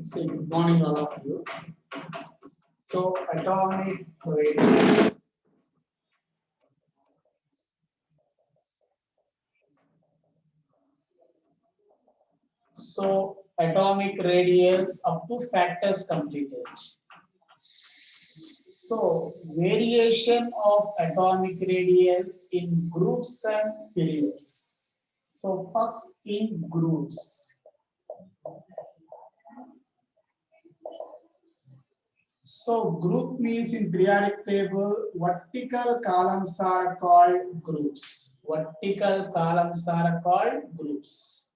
Say good morning, all of you. So, atomic radius. So, atomic radius up to factors completed. So, variation of atomic radius in groups and periods. So, first in groups. So, group means in periodic table, vertical columns are called groups. Vertical columns are called groups.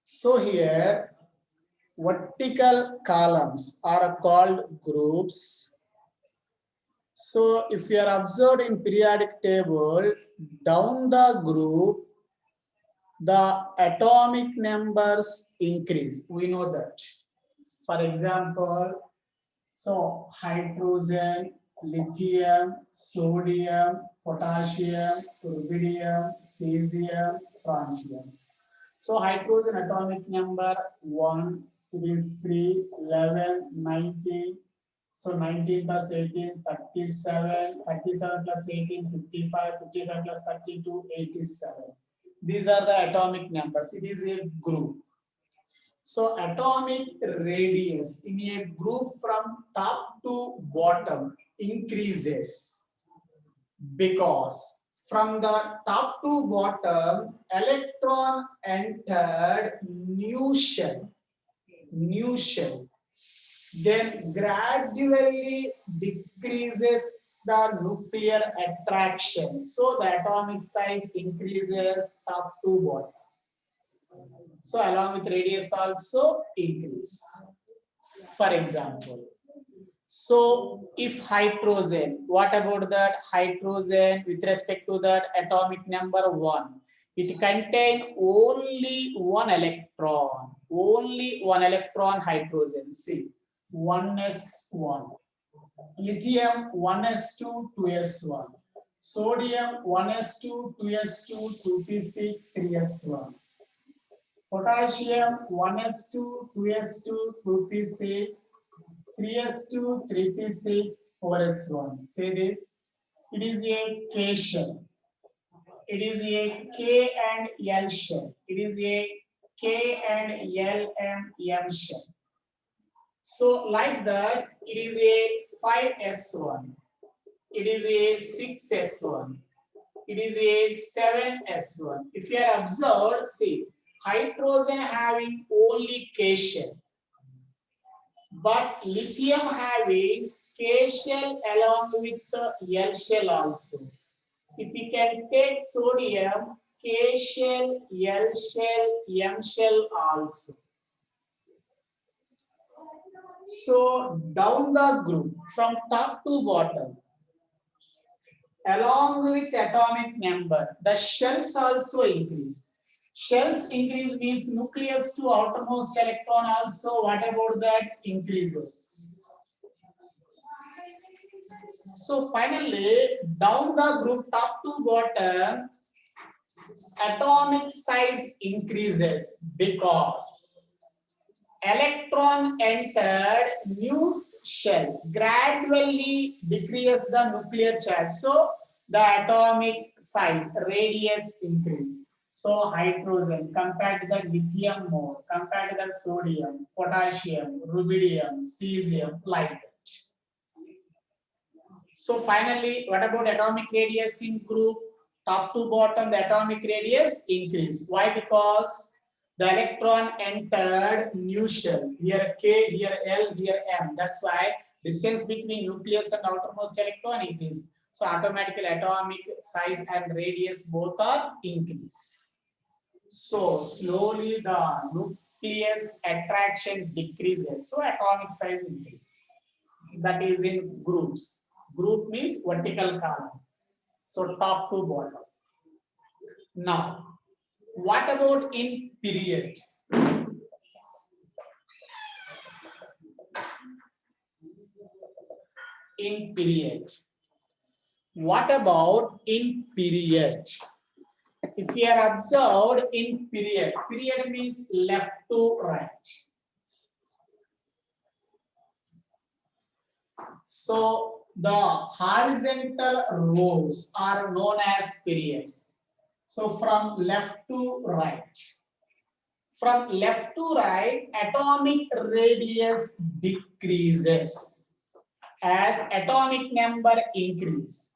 So, here, vertical columns are called groups. So, if you are observed in periodic table, down the group, the atomic numbers increase. We know that. For example, so hydrogen, lithium, sodium, potassium, rubidium, cesium, francium. So hydrogen atomic number 1, it is 3, 11, 19. So 19 plus 18, 37, 37 plus 18, 55, 55 plus 32, 87. These are the atomic numbers. It is a group. So atomic radius in a group from top to bottom increases because from the top to bottom electron entered new shell, then gradually decreases the nuclear attraction. So the atomic size increases top to bottom. So along with radius also increase. For example, so if hydrogen, what about that hydrogen with respect to that atomic number 1? It contains only one electron hydrogen. See, 1s1. Lithium 1s2, 2s1. Sodium 1s2, 2s2, 2p6, 3s1. Potassium 1s2, 2s2, 2p6, 3s2, 3p6, 4s1. Say this. It is a K shell. It is a K and L shell. It is a K and L and M shell. So like that, it is a 5s1. It is a 6s1. It is a 7s1. If you are observed, see, hydrogen having only K shell, but lithium having K shell along with the L shell also. If we can take sodium, K shell, L shell, M shell also. So down the group from top to bottom, along with atomic number, the shells also increase. Shells increase means nucleus to outermost electron also. What about that? Increases. So finally, down the group top to bottom, atomic size increases because electron entered new shell, gradually decreases the nuclear charge. So the atomic size, radius increase. So hydrogen compared to the lithium more, compared to the sodium, potassium, rubidium, cesium, like that. So finally, what about atomic radius in group? Top to bottom, the atomic radius increase. Why? Because the electron entered new shell. Here K, here L, here M. That's why distance between nucleus and outermost electron increase. So automatically atomic size and radius both are increase. So slowly the nucleus attraction decreases. So atomic size increases. That is in groups. Group means vertical column. So top to bottom. Now, what about in period? In period. What about in period? If we are observed in period, period means left to right. So the horizontal rows are known as periods. So from left to right. From left to right, atomic radius decreases as atomic number increase,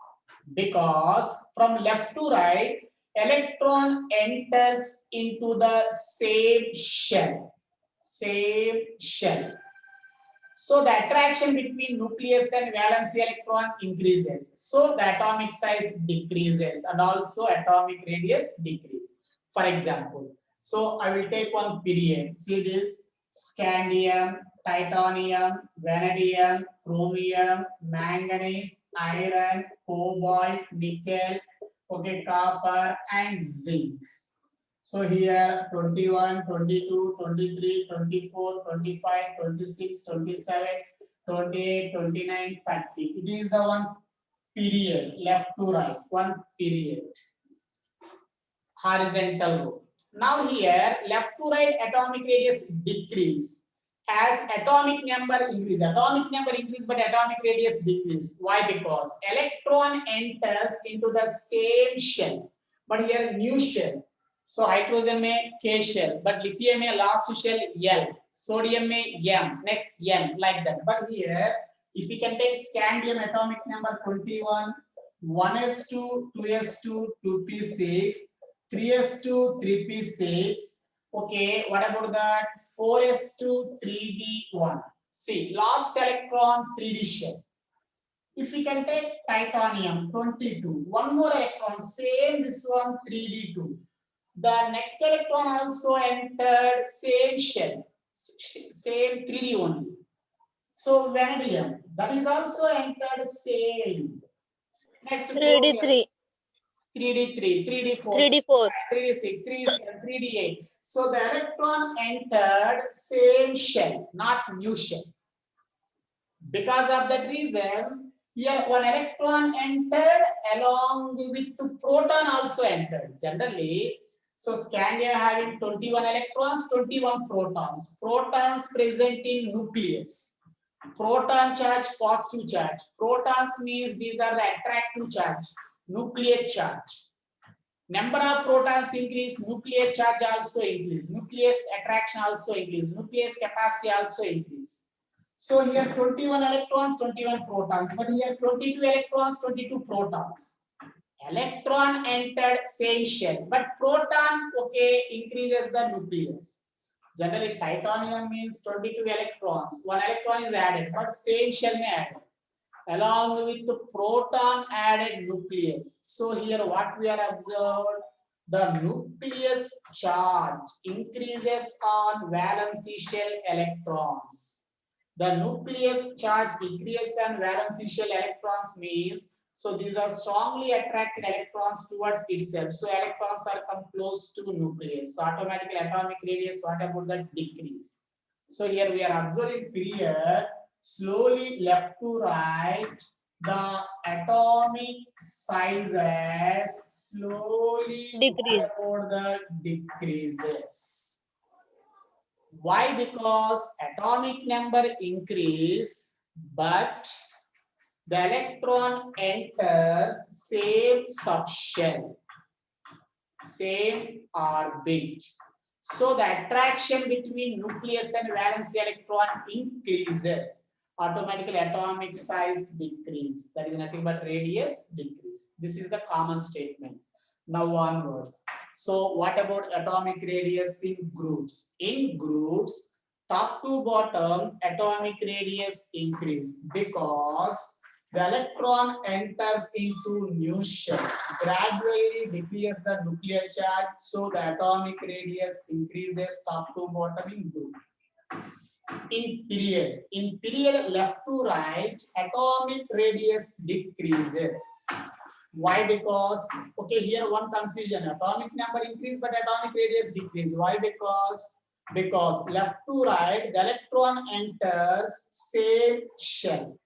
because from left to right, electron enters into the same shell. So the attraction between nucleus and valence electron increases. So the atomic size decreases and also atomic radius decreases. For example, so I will take one period. See this: scandium, titanium, vanadium, chromium, manganese, iron, cobalt, nickel, okay, copper, and zinc. So here 21, 22, 23, 24, 25, 26, 27, 28, 29, 30. It is the one period, left to right, one period, horizontal row. Now here, left to right atomic radius decrease as atomic number increase. Atomic number increase but atomic radius decrease. Why? Because electron enters into the same shell, but here new shell. So hydrogen में K shell, but lithium में last shell L, sodium में M, next N, like that. But here, if we can take scandium atomic number 21, 1s2, 2s2, 2p6, 3s2, 3p6. Okay, what about that? 4s2, 3d1. See, last electron 3d shell. If we can take titanium 22, one more electron, same this one 3d2. The next electron also entered same shell, same 3d only. So vanadium, that is also entered same. Next 3D3, 3d3, 3d4, 3D4. 3d6, 3d7, 3d8. So the electron entered same shell, not new shell. Because of that reason, here one electron entered along with the proton also entered. Generally, so scandium having 21 electrons, 21 protons. Protons present in nucleus. Proton charge, positive charge. Protons means these are the attractive charge, nuclear charge. Number of protons increase, nuclear charge also increase, nucleus attraction also increase, nucleus capacity also increase. So here 21 electrons, 21 protons, but here 22 electrons, 22 protons. Electron entered same shell, but proton, okay, increases the nucleus. Generally, titanium means 22 electrons. One electron is added, but same shell may add along with the proton added nucleus. So here what we are observed, the nucleus charge increases on valency shell electrons. The nucleus charge increases on valency shell electrons means, so these are strongly attracted electrons towards itself. So electrons are come close to nucleus. So automatically atomic radius, what about the decrease? So here we are observing period slowly left to right, the atomic sizes slowly Decrease. toward the decreases. Why? Because atomic number increase, but the electron enters same subshell, same orbit. So the attraction between nucleus and valence electron increases. Automatically atomic size decrease. That is nothing but radius decrease. This is the common statement. Now onwards. So what about atomic radius in groups? In groups, top to bottom, atomic radius increase because the electron enters into new shell, gradually decreases the nuclear charge, so the atomic radius increases top to bottom in group. In period left to right, atomic radius decreases. Why? Because, okay, here one confusion, atomic number increase but atomic radius decrease. Why? Because left to right, the electron enters same shell.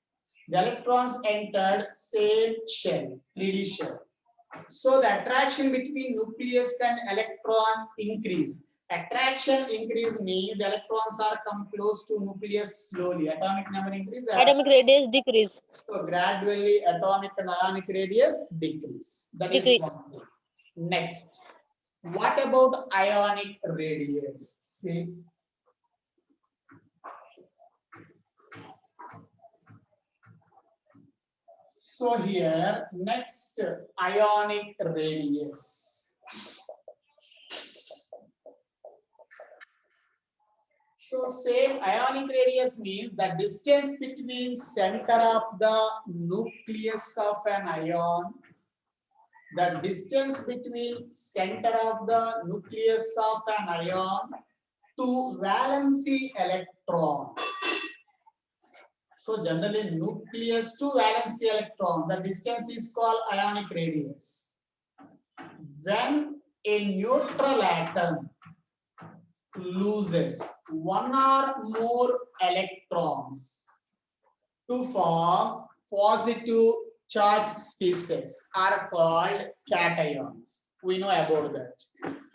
The electrons entered same shell, 3D shell. So the attraction between nucleus and electron increase. Attraction increase means the electrons are come close to nucleus slowly. Atomic number increase. Atomic radius decrease. So gradually atomic and ionic radius decrease. That is one thing. Next, what about ionic radius? See. So here, next, ionic radius. So same ionic radius means the distance between center of the nucleus of an ion, the distance between center of the nucleus of an ion to valency electron. So generally nucleus to valency electron, the distance is called ionic radius. When a neutral atom loses one or more electrons to form positive charge species are called cations. We know about that.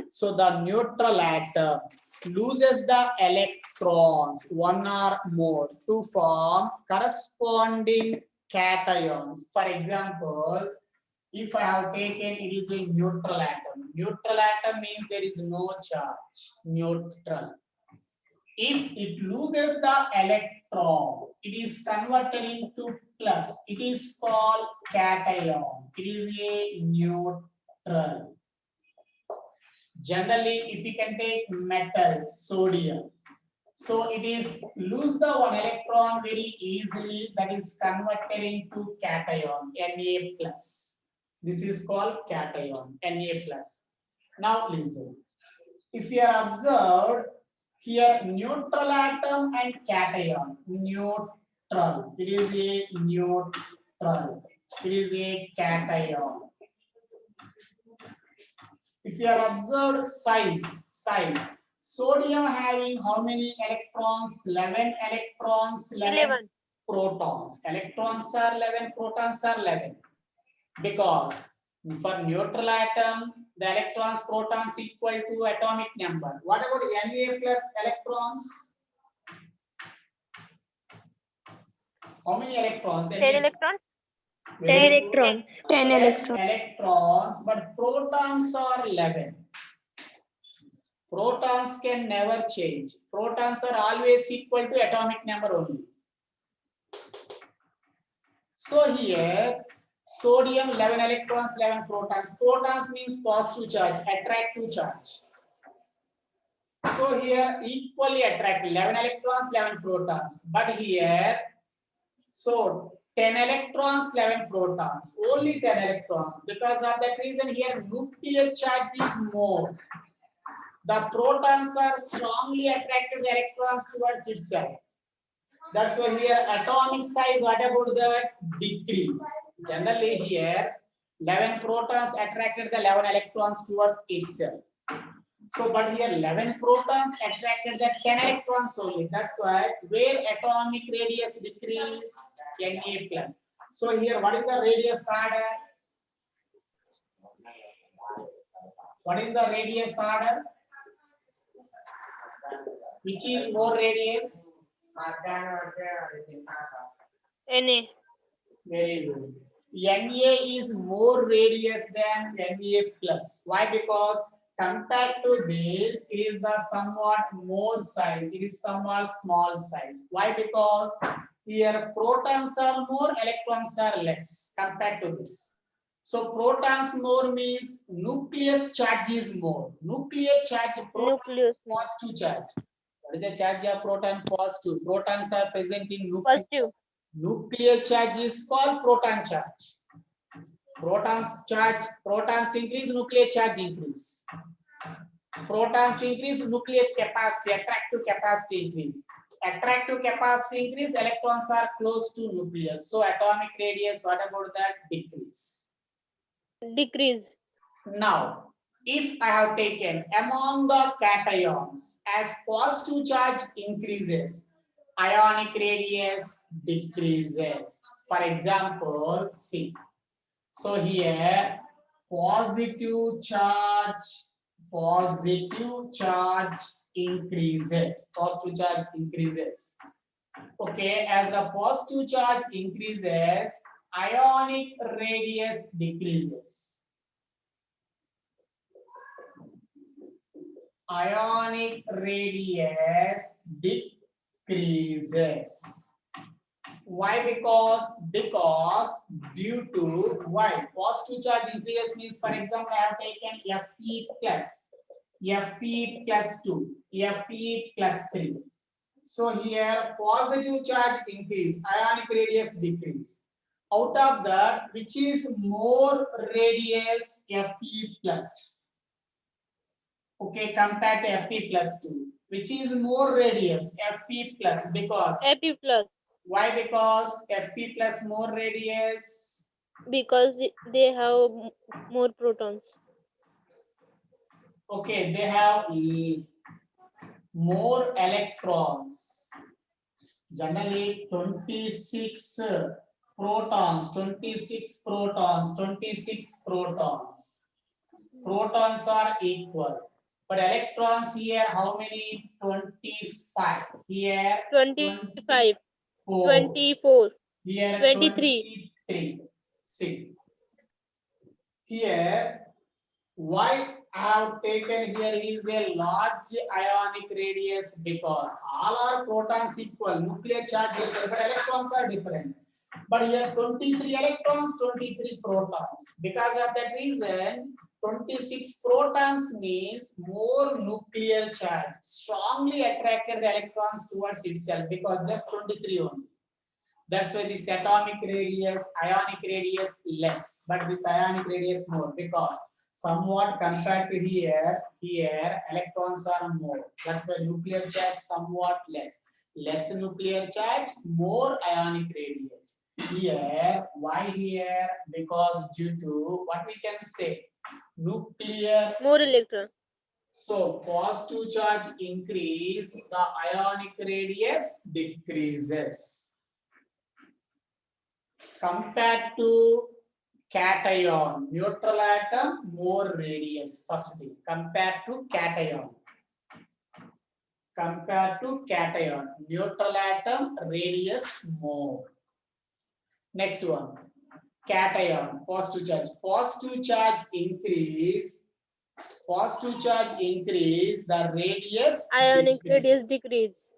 So the neutral atom loses the electrons one or more to form corresponding cations. For example, if I have taken, it is a neutral atom. Neutral atom means there is no charge. Neutral. If it loses the electron, it is converted into plus. It is called cation. It is a neutral. Generally, if we can take metal, sodium, so it is lose the one electron very easily, that is converted into cation, Na plus. This is called cation, Na plus. Now listen, if you are observed here, neutral atom and cation, neutral, it is a neutral, it is a cation. If you are observed size, sodium having how many electrons? 11 electrons, 11 protons. Electrons are 11, protons are 11. Because for neutral atom, the electrons, protons equal to atomic number. What about Na plus electrons? How many electrons? 10 electrons. 10 electrons. 10 electrons. Electrons, but protons are 11. Protons can never change. Protons are always equal to atomic number only. So here, sodium 11 electrons, 11 protons. Protons means positive charge, attractive charge. So here equally attractive, 11 electrons, 11 protons. But here, so 10 electrons, 11 protons, only 10 electrons. Because of that reason here nuclear charge is more. The protons are strongly attracted the electrons towards itself. That's why here atomic size, what about that? Decrease. Generally here 11 protons attracted the 11 electrons towards itself. So but here 11 protons attracted the 10 electrons only. That's why where atomic radius decrease, Na plus. So here what is the radius order? What is the radius order? Which is more radius? Na. Very good. Na is more radius than Na plus. Why? Because compared to this, it is the somewhat more size. It is somewhat small size. Why? Because here protons are more, electrons are less compared to this. So protons more means nucleus charge is more. Nuclear charge, Nucleus. positive charge. What is the charge of proton? Positive. Protons are present in nucleus. Positive. Nuclear charge is called proton charge. Protons increase, nuclear charge increase. Protons increase, nucleus capacity, attractive capacity increase. Attractive capacity increase, electrons are close to nucleus. So atomic radius, what about that? Decrease. Decrease. Now, if I have taken among the cations, as positive charge increases, ionic radius decreases. For example, see. So here positive charge increases. Positive charge increases. Okay, as the positive charge increases, ionic radius decreases. Ionic radius decreases. Why? Because due to why? Positive charge increases means, for example, I have taken Fe plus 2, Fe plus 3. So here positive charge increase, ionic radius decrease. Out of that, which is more radius, Fe plus. Okay, compared to Fe plus 2, which is more radius, Fe plus, because Fe plus, why? Because Fe plus more radius. because they have more protons. Okay, they have more electrons. Generally 26 protons, 26 protons, 26 protons. Protons are equal. But electrons here, how many? 25. Here 25, 24. 24, Here 23. 23. See. Here, why I have taken here is a large ionic radius, because all are protons equal, nuclear charge equal, but electrons are different. But here 23 electrons, 23 protons. Because of that reason, 26 protons means more nuclear charge, strongly attracted the electrons towards itself, because just 23 only. That's why this atomic radius, ionic radius less, but this ionic radius more, because somewhat compared to here electrons are more. That's why nuclear charge somewhat less. Less nuclear charge, more ionic radius. Here, why here? Because due to what we can say, nuclear. More electron. So positive charge increase, the ionic radius decreases. Compared to cation, neutral atom, more radius. First thing, compared to cation. Compared to cation, neutral atom, radius more. Next one, cation, positive charge. Positive charge increase. Positive charge increase, the radius Ionic decrease. radius decrease.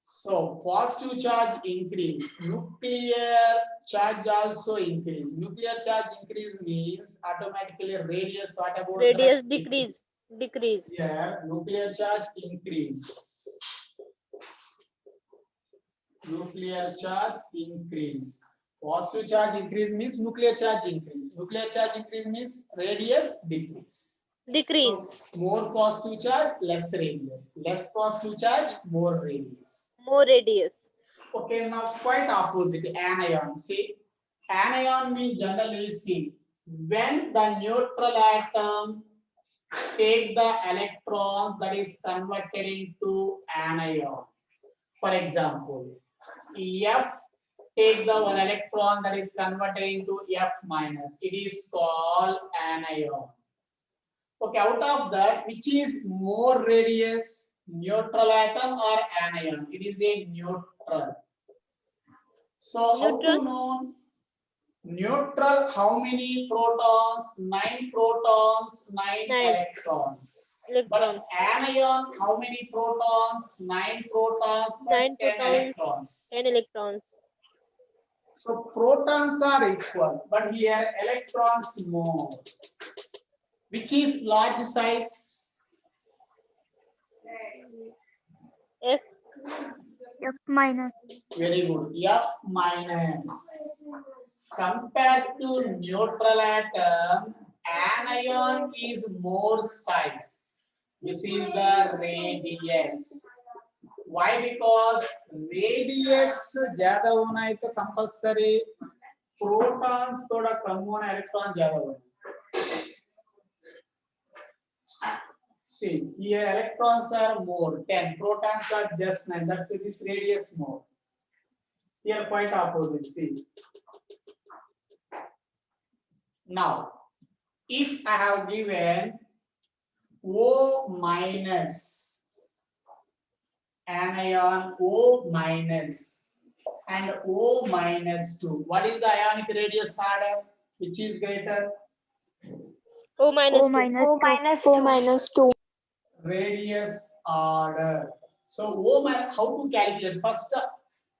So positive charge increase, nuclear charge also increase. Nuclear charge increase means automatically radius, what about Radius that? decrease. Decrease. Here nuclear charge increase. Nuclear charge increase. Positive charge increase means nuclear charge increase. Nuclear charge increase means radius decrease. Decrease. So more positive charge, less radius. Less positive charge, more radius. More radius. Okay, now quite opposite, anion. See, anion means generally, see, when the neutral atom take the electrons, that is converted into anion. For example, F take the one electron, that is converted into F minus. It is called anion. Okay, out of that, which is more radius, neutral atom or anion? It is a neutral. So how to know neutral? How many protons? 9 protons, 9 electrons. But anion, how many protons? 9 protons, 9 10 protons, electrons. 10 electrons. So protons are equal, but here electrons more. Which is large size? F. F minus. Very good. F minus. Compared to neutral atom, anion is more size. This is the radius. Why? Because radius ज्यादा होना है तो compulsory protons थोड़ा कम होना, electron ज्यादा होना. See, here electrons are more, 10. Protons are just 9. That's why this radius more. Here quite opposite. See. Now, if I have given O minus anion O minus and O minus 2, what is the ionic radius order which is greater? O minus O 2. minus O 2. minus O 2. minus 2. Radius order. So O minus, how to calculate? First,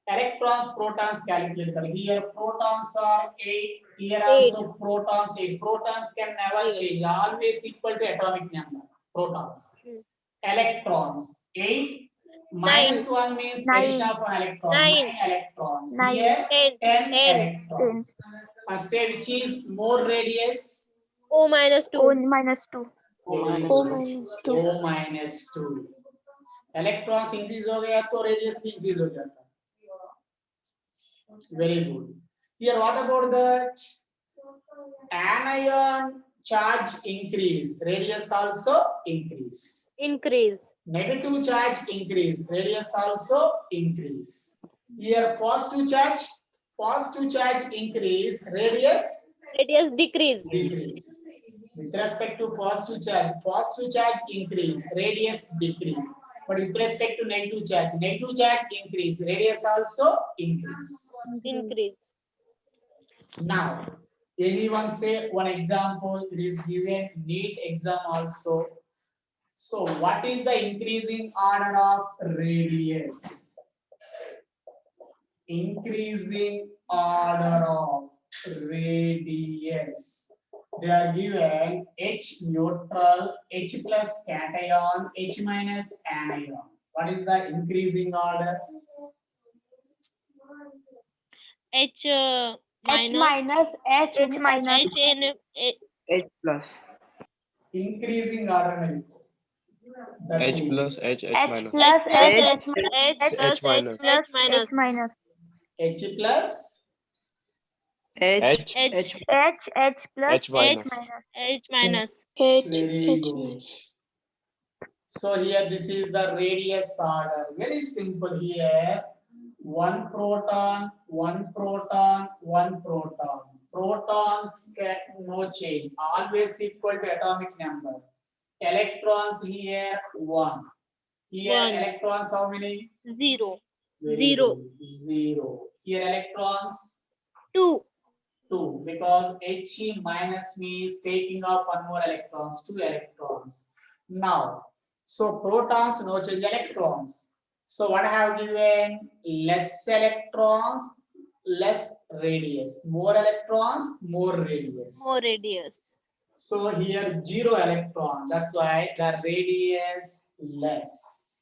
electrons, protons calculate. Here protons are 8. Here 8. also protons 8. Protons can never 8. change. Always equal to atomic number. Protons. Hmm. Electrons 8. 9. Minus 1 means 9. addition of an electron. 9. 9 electrons. 9. Here 10. 10 10. electrons. Say which is more radius? O minus 2. O minus 2. Very O good. minus 2. O minus 2. Electrons increase हो गया तो radius भी increase हो जाता है. Very good. Here what about that? Anion charge increase, radius also increase. Increase. Negative charge increase, radius also increase. Here positive charge increase, radius Radius decrease. decrease. With respect to positive charge increase, radius decrease. But with respect to negative charge increase, radius also increase. Increase. Now, anyone say one example? It is given NEET exam also. So, what is the increasing order of radius? Increasing order of radius. They are given H neutral, H plus cation, H minus anion. What is the increasing order? H H minus. minus H H minus. H N. H plus. Increasing order में लिखो. That H is plus H H minus. plus H H H plus H minus. H minus. H minus. H plus H H H plus H minus. H minus. H Very H good. minus. So here this is the radius order. Very simple here. One proton, one proton, one proton. Protons get no change. Always equal to atomic number. Electrons here 1. Here 1. electrons how many? 0. Very 0. good. 0. Here electrons 2. 2 because He minus means taking off one more electrons, 2 electrons. Now, so protons no change, electrons. So what I have given? Less electrons, less radius. More electrons, more radius. More radius. So here 0 electron. That's why the radius less.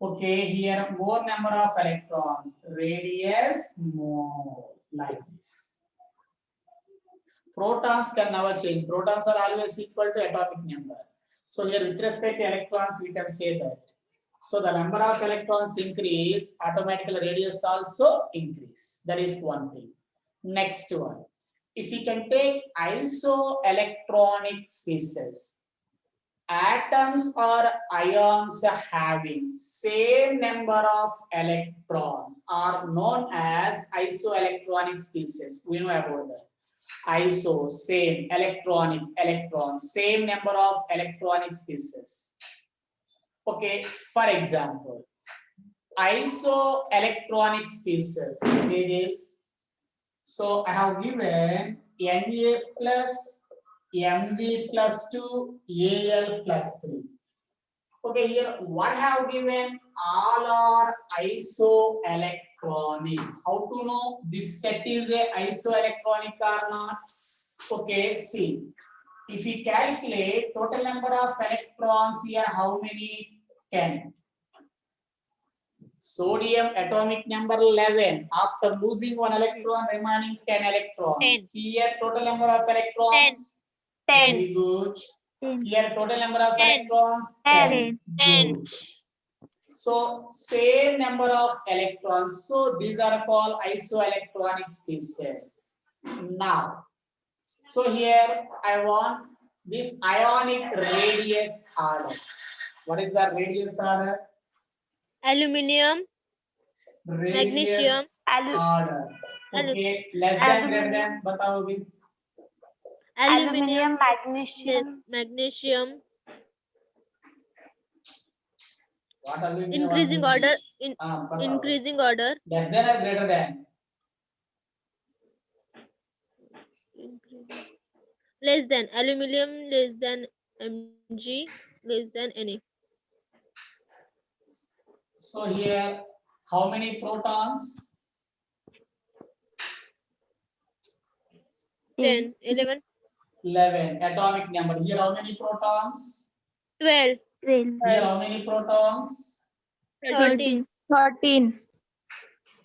Okay, here more number of electrons. Radius more, like this. Protons can never change. Protons are always equal to atomic number. So here with respect to electrons, we can say that. So the number of electrons increase, automatically radius also increase. That is one thing. Next one. If we can take isoelectronic species, atoms or ions having same number of electrons are known as isoelectronic species. We know about that. Iso, same, electronic, electrons, same number of electronic species. Okay, for example, isoelectronic species, say this. So I have given Na plus Mg plus 2, Al plus 3. Okay, here what I have given? All are isoelectronic. How to know this set is a isoelectronic or not? Okay, see. If we calculate total number of electrons here, how many? 10. Sodium atomic number 11. After losing one electron, remaining 10 electrons. 10. Here total number of electrons. 10. Very good. 10. Here total number of 10. electrons. 10. 10. Good. So same number of electrons. So these are called isoelectronic species. Now, so here I want this ionic radius order. What is the radius order? Aluminium. radius order. Okay, less than, greater than, बताओ अभी. Aluminium, magnesium, magnesium, What aluminium? increasing order, बताओ. increasing order, Less than or greater than? less than aluminium, less than Mg, less than Na. So here, how many protons? 10, 11, 11. Atomic number. Here, how many protons? 12, 12, Here, how many protons? 13, 13.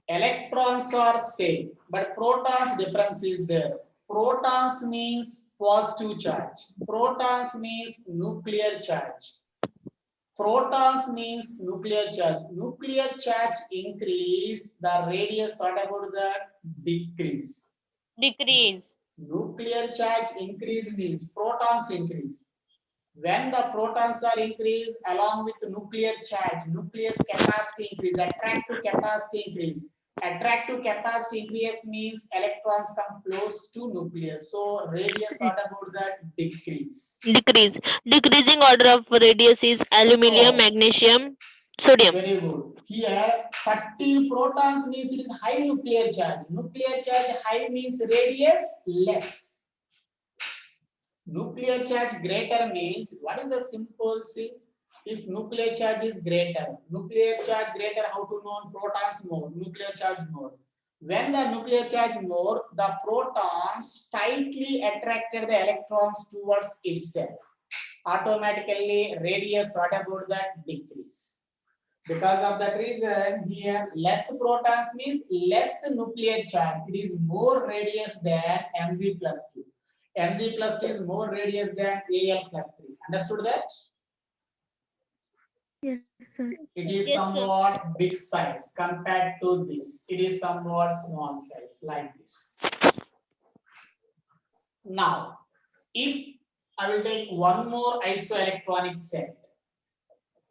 Electrons are same, but protons difference is there. Protons means positive charge. Protons means nuclear charge. Protons means nuclear charge. Nuclear charge increase, the radius, what about that? Decrease. decrease, Nuclear charge increase means protons increase. When the protons are increased along with nuclear charge, nucleus capacity increase, attractive capacity increase. Attractive capacity increase means electrons come close to nucleus. So radius, what about that? Decrease. decrease. Decreasing order of radius is aluminium, So, magnesium, sodium. very good. Here, 30 protons means it is high nuclear charge. Nuclear charge high means radius less. Nuclear charge greater means, what is the simple thing? If nuclear charge is greater, how to know? Protons more, nuclear charge more. When the nuclear charge more, the protons tightly attracted the electrons towards itself. Automatically radius, what about that? Decrease. Because of that reason, here less protons means less nuclear charge. It is more radius than Mg plus 2. Mg plus 2 is more radius than Al plus 3. Understood that? Yes, sir. It is Yes, sir. somewhat big size compared to this. It is somewhat small size like this. Now, if I will take one more isoelectronic set,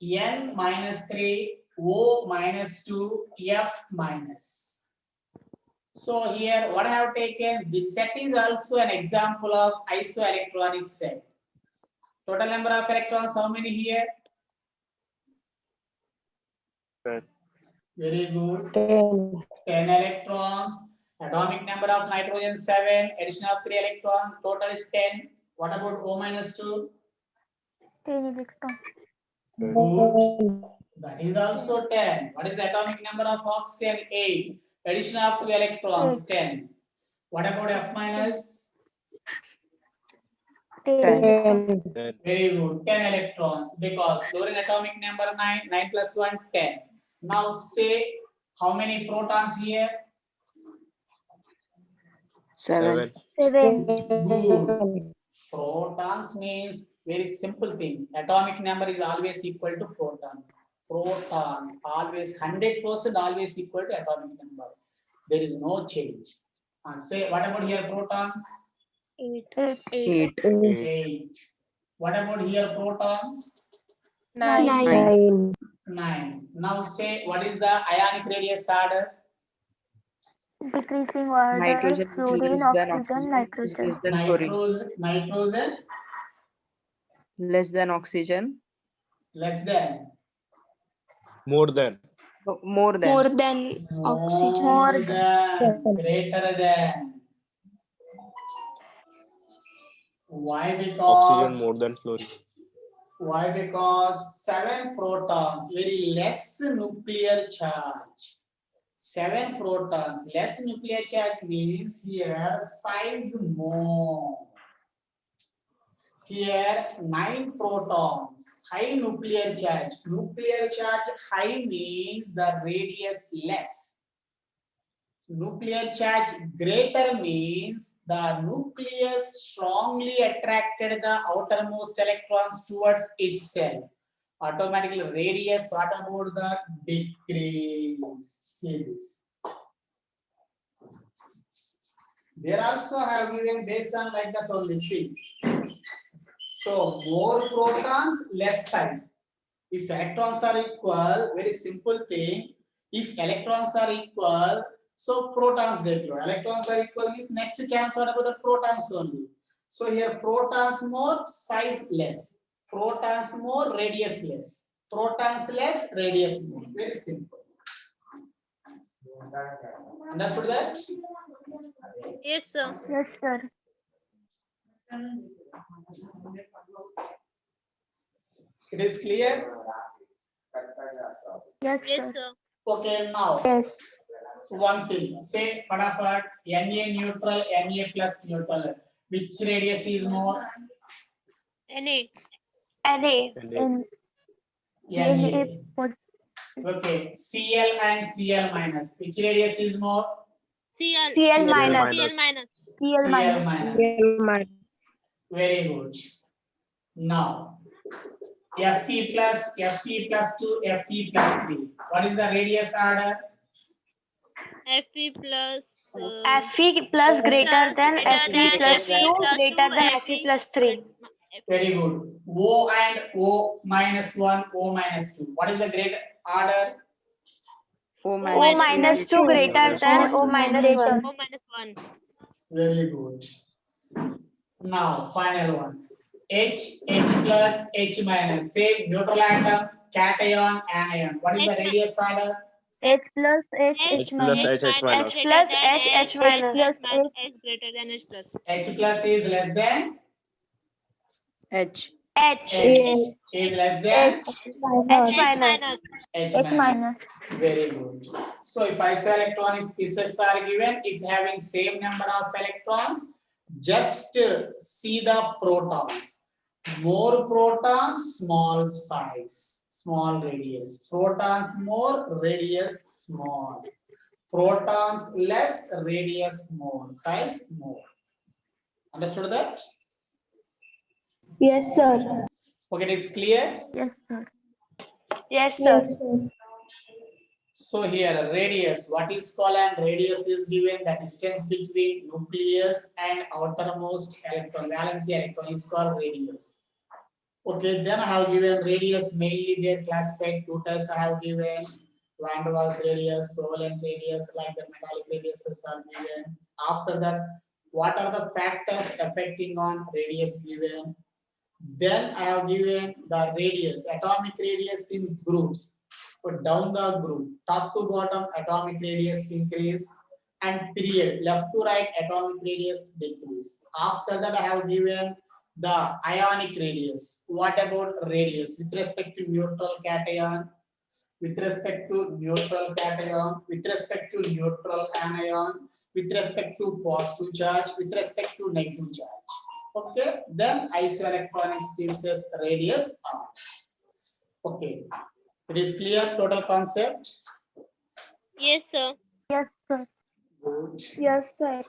N minus 3, O minus 2, F minus. So here what I have taken, this set is also an example of isoelectronic set. Total number of electrons, how many here? 10. Very good. 10 electrons. Atomic number of nitrogen 7. Addition of 3 electrons. Total 10. What about O minus 2? 10 electrons. Good. That is also 10. What is the atomic number of oxygen? 8. Addition of 2 electrons 10. What about F minus? 10 electrons. 10. Very good. 10 electrons because fluorine atomic number 9. 9 plus 1, 10. Now say how many protons here? 7. 7. Good. Protons means very simple thing. Atomic number is always equal to proton. Protons always 100% always equal to atomic number. There is no change. Say what about here protons? 8, 8. 8. What about here protons? 9. 9. Now say what is the ionic radius order? Decreasing order, Nitrogen fluorine, less than oxygen, nitrogen. less than fluorine. Nitrogen Less than oxygen. less than. More than. More than. more than oxygen. More than. Greater than. Why? Because Oxygen more than fluorine. why? Because 7 protons, very less nuclear charge. 7 protons, less nuclear charge means here size more. Here 9 protons, high nuclear charge. Nuclear charge high means the radius less. Nuclear charge greater means the nucleus strongly attracted the outermost electrons towards itself. Automatically radius, what about the decrease? See this. There also have given based on like that only see. So more protons, less size. If electrons are equal, very simple thing. If electrons are equal, so protons they flow. Electrons are equal means next chance what about the protons only. So here protons more, size less. Protons more, radius less. Protons less, radius more. Very simple. Understood that? Yes, sir. Yes, sir. It is clear? Yes, Yes, sir. sir. Okay, now Yes. one thing. Say fatapat Na neutral, Na plus neutral. Which radius is more? NA. Array. And Na. Okay, Cl and Cl minus. Which radius is more? CL. CL minus. CL minus. CL Cl minus. minus. Very good. Now, Fe plus 2, Fe plus 3. What is the radius order? Fe plus. Fe plus greater than Fe plus Fe 2 plus greater 2, than Fe Fe plus 3. Very good. O and O minus 1, O minus 2. What is the greater order? O O minus minus 2 greater than O minus 1. O minus 1. Very good. Now, final one. H plus, H minus. Same neutral atom, cation, anion. What is the radius order? H plus H H plus H minus. H plus H minus. H greater than H plus. H plus is less than H. H. H is less than H minus. H H minus. minus. Very good. So if isoelectronic species are given, if having same number of electrons, just see the protons. More protons, small size, small radius. Protons more, radius small. Protons less, radius more, size more. Understood that? Yes, sir. Okay, it is clear. Yes, sir. Yes, sir. So here radius, what is called and radius is given, the distance between nucleus and outermost electron, valence electron is called radius. Okay, then I have given radius, mainly they are classified two types I have given, van der Waals radius, covalent radius, like the metallic radiuses are given. After that, what are the factors affecting on radius given? Then I have given the radius, atomic radius in groups. Put down the group, top to bottom atomic radius increase, and period left to right atomic radius decrease. After that I have given the ionic radius. What about radius with respect to neutral cation, with respect to neutral cation, with respect to neutral anion, with respect to positive charge, with respect to negative charge. Okay, then isoelectronic species radius R. Okay, it is clear total concept. Yes, sir. Yes, sir. Good. Yes, sir.